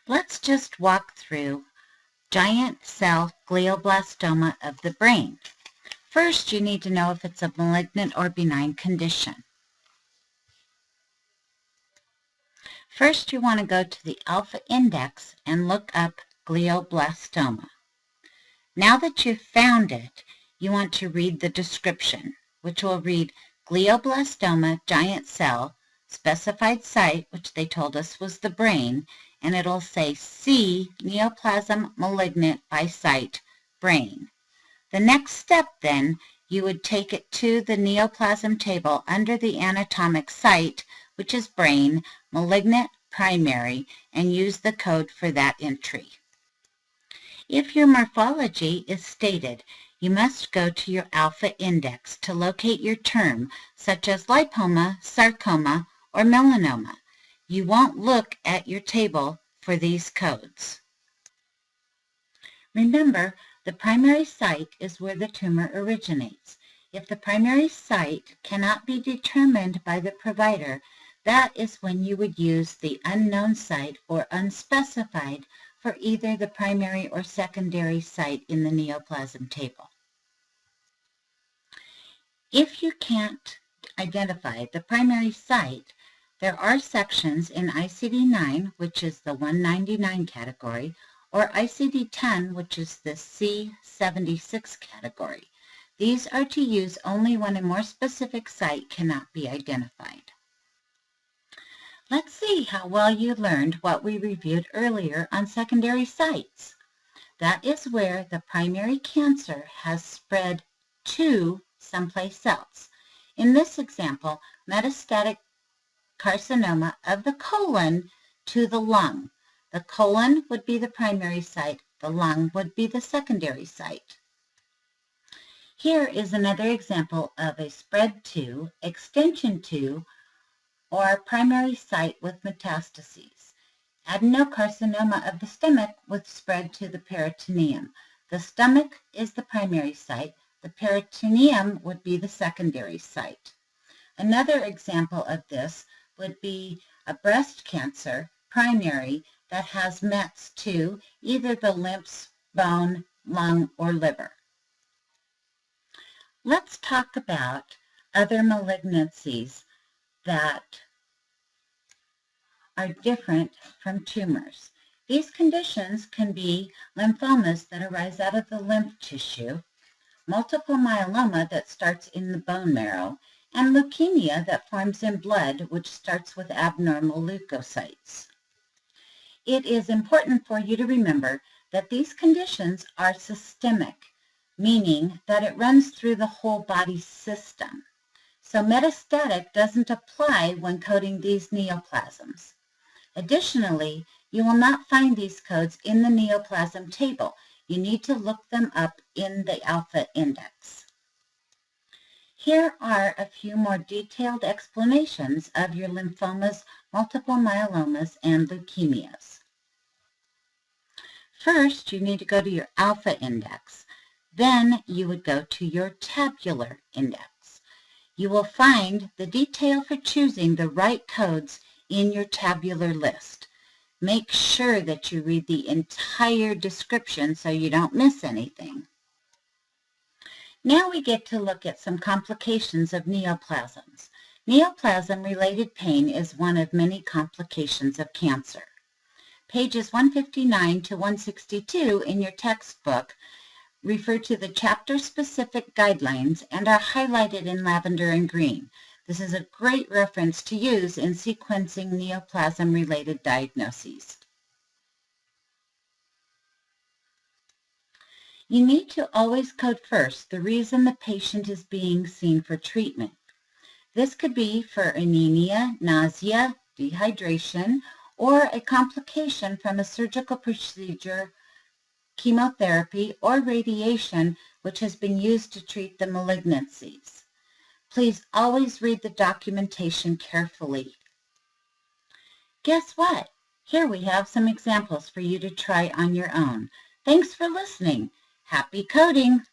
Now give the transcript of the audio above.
Let's just walk through giant cell glioblastoma of the brain. First, you need to know if it's a malignant or benign condition. First, you want to go to the alpha index and look up glioblastoma. Now that you've found it, you want to read the description, which will read glioblastoma, giant cell, specified site, which they told us was the brain, and it'll say C, neoplasm malignant by site, brain. The next step then, you would take it to the neoplasm table under the anatomic site, which is brain, malignant primary, and use the code for that entry. If your morphology is stated, you must go to your alpha index to locate your term, such as lipoma, sarcoma, or melanoma. You won't look at your table for these codes. Remember, the primary site is where the tumor originates. If the primary site cannot be determined by the provider, that is when you would use the unknown site or unspecified for either the primary or secondary site in the neoplasm table. If you can't identify the primary site, there are sections in ICD-9, which is the 199 category, or ICD-10, which is the C76 category. These are to use only when a more specific site cannot be identified. Let's see how well you learned what we reviewed earlier on secondary sites. That is where the primary cancer has spread to someplace else. In this example, metastatic carcinoma of the colon to the lung. The colon would be the primary site, the lung would be the secondary site. Here is another example of a spread to, extension to, or primary site with metastases. Adenocarcinoma of the stomach with spread to the peritoneum. The stomach is the primary site, the peritoneum would be the secondary site. Another example of this would be a breast cancer, primary, that has mets to either the lymphs, bone, lung, or liver. Let's talk about other malignancies that are different from tumors. These conditions can be lymphomas that arise out of the lymph tissue, multiple myeloma that starts in the bone marrow, and leukemia that forms in blood, which starts with abnormal leukocytes. It is important for you to remember that these conditions are systemic, meaning that it runs through the whole body system. So metastatic doesn't apply when coding these neoplasms. Additionally, you will not find these codes in the neoplasm table. You need to look them up in the alpha index. Here are a few more detailed explanations of your lymphomas, multiple myelomas, and leukemias. First, you need to go to your alpha index. Then you would go to your tabular index. You will find the detail for choosing the right codes in your tabular list. Make sure that you read the entire description so you don't miss anything. Now we get to look at some complications of neoplasms. Neoplasm-related pain is one of many complications of cancer. Pages 159 to 162 in your textbook refer to the chapter-specific guidelines and are highlighted in lavender and green. This is a great reference to use in sequencing neoplasm-related diagnoses. You need to always code first the reason the patient is being seen for treatment. This could be for anemia, nausea, dehydration, or a complication from a surgical procedure, chemotherapy, or radiation which has been used to treat the malignancies. Please always read the documentation carefully. Guess what? Here we have some examples for you to try on your own. Thanks for listening. Happy coding!